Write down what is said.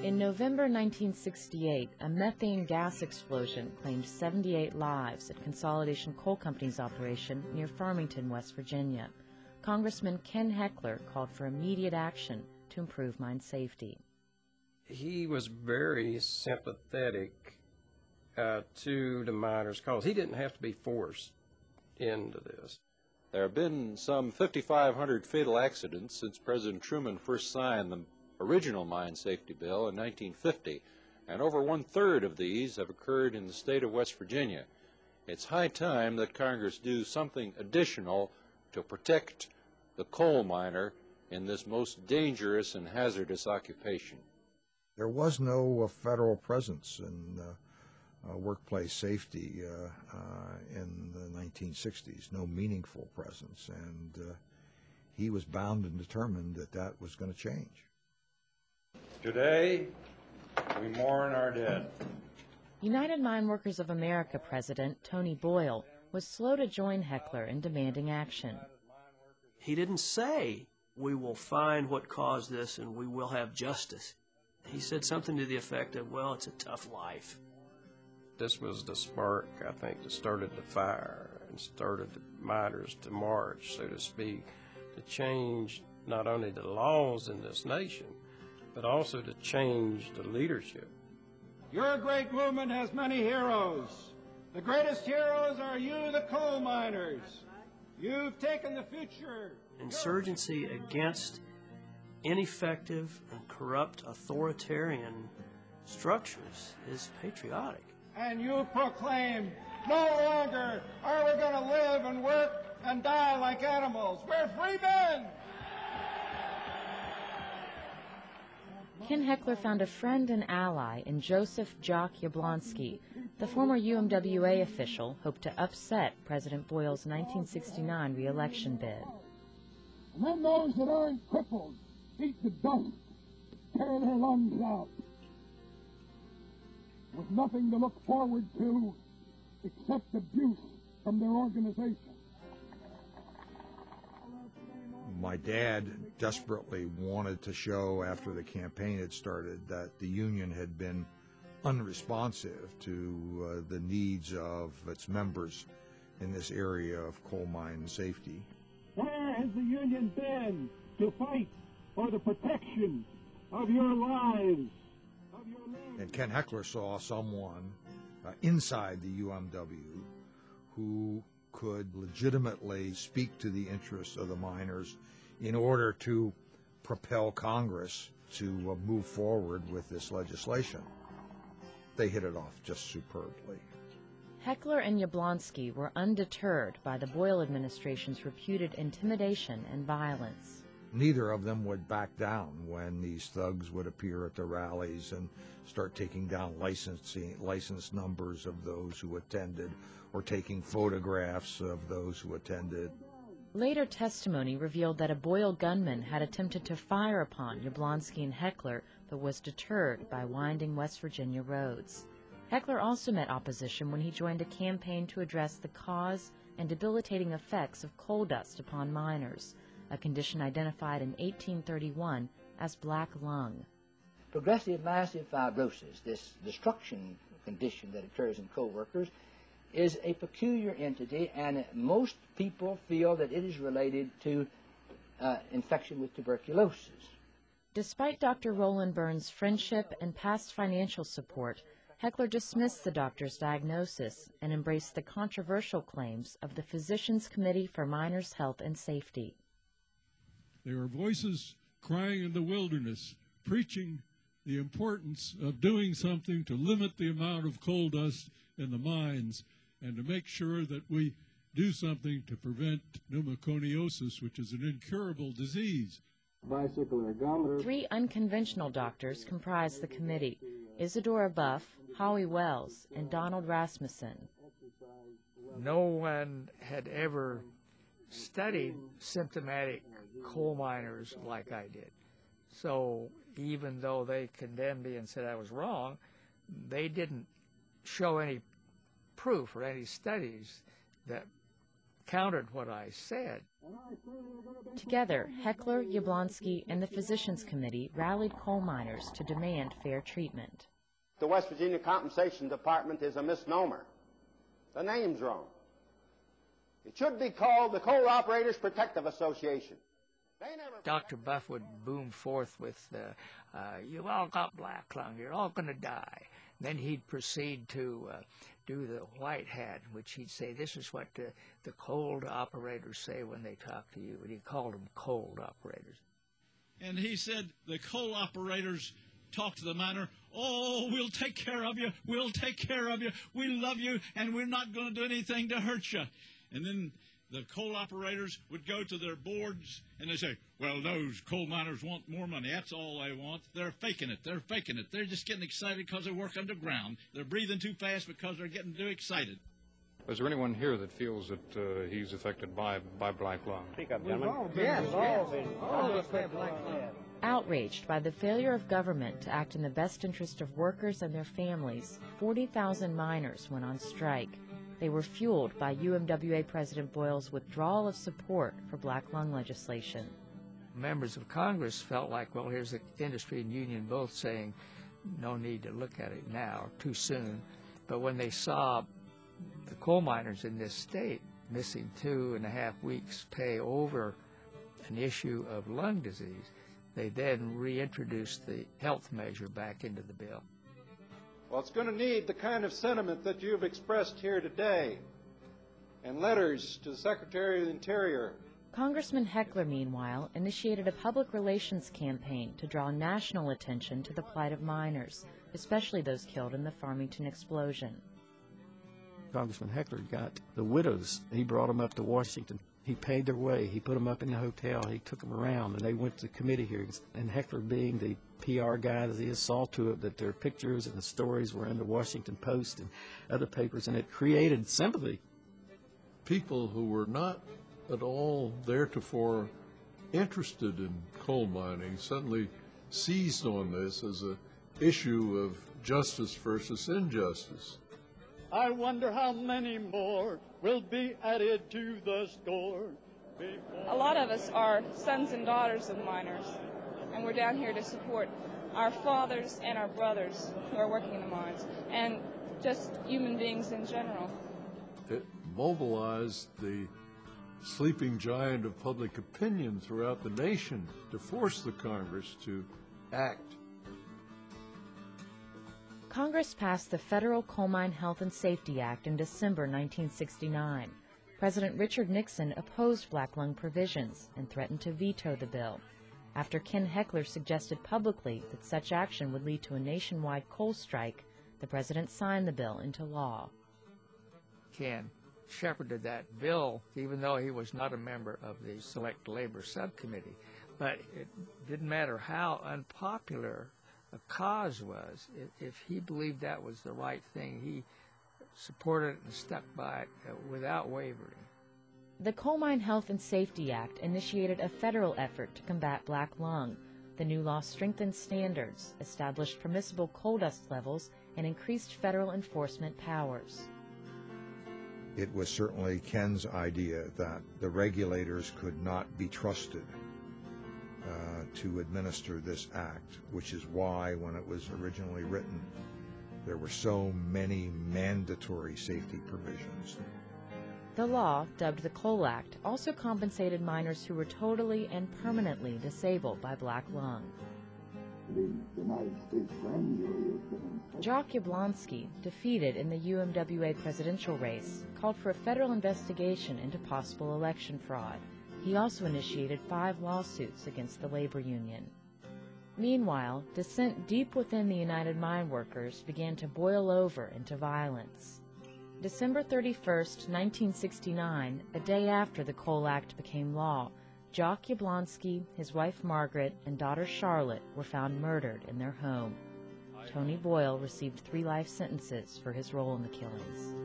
In November 1968, a methane gas explosion claimed 78 lives at Consolidation Coal Company's operation near Farmington, West Virginia. Congressman Ken Heckler called for immediate action to improve mine safety. He was very sympathetic to the miners' cause. He didn't have to be forced into this. There have been some 5,500 fatal accidents since President Truman first signed the original mine safety bill in 1950, and over 1/3 of these have occurred in the state of West Virginia. It's high time that Congress do something additional to protect the coal miner in this most dangerous and hazardous occupation. There was no federal presence in workplace safety in the 1960s, no meaningful presence, and he was bound and determined that that was going to change. Today, we mourn our dead. United Mine Workers of America President Tony Boyle was slow to join Heckler in demanding action. He didn't say, we will find what caused this and we will have justice. He said something to the effect of, well, it's a tough life. This was the spark, I think, that started the fire and started the miners to march, so to speak, to change not only the laws in this nation, but also to change the leadership. Your great movement has many heroes. The greatest heroes are you, the coal miners. You've taken the future. Insurgency against ineffective and corrupt authoritarian structures is patriotic. And you proclaim, no longer are we going to live and work and die like animals. We're free men. Ken Heckler found a friend and ally in Joseph Jock Yablonsky. The former UMWA official hoped to upset President Boyle's 1969 re-election bid. And then those that aren't crippled beat the dust, tear their lungs out, with nothing to look forward to except abuse from their organization. My dad desperately wanted to show, after the campaign had started, that the union had been unresponsive to the needs of its members in this area of coal mine safety. Where has the union been to fight for the protection of your lives? And Ken Heckler saw someone inside the UMW who could legitimately speak to the interests of the miners in order to propel Congress to move forward with this legislation. They hit it off just superbly. Heckler and Yablonsky were undeterred by the Boyle administration's reputed intimidation and violence. Neither of them would back down when these thugs would appear at the rallies and start taking down license numbers of those who attended or taking photographs of those who attended. Later testimony revealed that a Boyle gunman had attempted to fire upon Yablonsky and Heckler, but was deterred by winding West Virginia roads. Heckler also met opposition when he joined a campaign to address the cause and debilitating effects of coal dust upon miners, a condition identified in 1831 as black lung. Progressive massive fibrosis, this destruction condition that occurs in coal workers, is a peculiar entity, and most people feel that it is related to infection with tuberculosis. Despite Dr. Roland Burns' friendship and past financial support, Heckler dismissed the doctor's diagnosis and embraced the controversial claims of the Physicians' Committee for Miners' Health and Safety. There are voices crying in the wilderness, preaching the importance of doing something to limit the amount of coal dust in the mines and to make sure that we do something to prevent pneumoconiosis, which is an incurable disease. Bicycle ergometer. 3 unconventional doctors comprised the committee: Isadora Buff, Howie Wells, and Donald Rasmussen. No one had ever studied symptomatic coal miners like I did. So even though they condemned me and said I was wrong, they didn't show any proof or any studies that countered what I said. Together, Heckler, Yablonsky, and the Physicians Committee rallied coal miners to demand fair treatment. The West Virginia Compensation Department is a misnomer. The name's wrong. It should be called the Coal Operators Protective Association. Dr. Buff would boom forth with, "You've all got black lung, you're all going to die." Then he'd proceed to do the white hat, which he'd say, "This is what the coal operators say when they talk to you." And he called them coal operators. And he said the coal operators talked to the miner, "Oh, we'll take care of you, we'll take care of you, we love you, and we're not going to do anything to hurt you." And then the coal operators would go to their boards and they say, "Well, those coal miners want more money. That's all they want. They're faking it. They're faking it. They're just getting excited because they work underground. They're breathing too fast because they're getting too excited." Is there anyone here that feels that he's affected by black lung? Speak up, gentlemen. Yes, all of us have black lung. Outraged by the failure of government to act in the best interest of workers and their families, 40,000 miners went on strike. They were fueled by UMWA President Boyle's withdrawal of support for black lung legislation. Members of Congress felt like, well, here's the industry and union both saying no need to look at it now or too soon. But when they saw the coal miners in this state missing 2.5 weeks' pay over an issue of lung disease, they then reintroduced the health measure back into the bill. Well, it's going to need the kind of sentiment that you've expressed here today and letters to the Secretary of the Interior. Congressman Heckler, meanwhile, initiated a public relations campaign to draw national attention to the plight of miners, especially those killed in the Farmington explosion. Congressman Heckler got the widows. He brought them up to Washington. He paid their way. He put them up in the hotel. He took them around, and they went to committee hearings. And Heckler, being the PR guy that he is, saw to it that their pictures and the stories were in the Washington Post and other papers, and it created sympathy. People who were not at all theretofore interested in coal mining suddenly seized on this as an issue of justice versus injustice. I wonder how many more will be added to the score. A lot of us are sons and daughters of miners, and we're down here to support our fathers and our brothers who are working in the mines, and just human beings in general. It mobilized the sleeping giant of public opinion throughout the nation to force the Congress to act. Congress passed the Federal Coal Mine Health and Safety Act in December 1969. President Richard Nixon opposed black lung provisions and threatened to veto the bill. After Ken Heckler suggested publicly that such action would lead to a nationwide coal strike, the president signed the bill into law. Ken shepherded that bill, even though he was not a member of the Select Labor Subcommittee. But it didn't matter how unpopular a cause was. If he believed that was the right thing, he supported it and stuck by it without wavering. The Coal Mine Health and Safety Act initiated a federal effort to combat black lung. The new law strengthened standards, established permissible coal dust levels, and increased federal enforcement powers. It was certainly Ken's idea that the regulators could not be trusted to administer this act, which is why, when it was originally written, there were so many mandatory safety provisions. The law, dubbed the Coal Act, also compensated miners who were totally and permanently disabled by black lung. Jock Yablonsky, defeated in the UMWA presidential race, called for a federal investigation into possible election fraud. He also initiated 5 lawsuits against the labor union. Meanwhile, dissent deep within the United Mine Workers began to boil over into violence. December 31st, 1969, a day after the Coal Act became law, Jock Yablonsky, his wife Margaret, and daughter Charlotte were found murdered in their home. Tony Boyle received 3 life sentences for his role in the killings.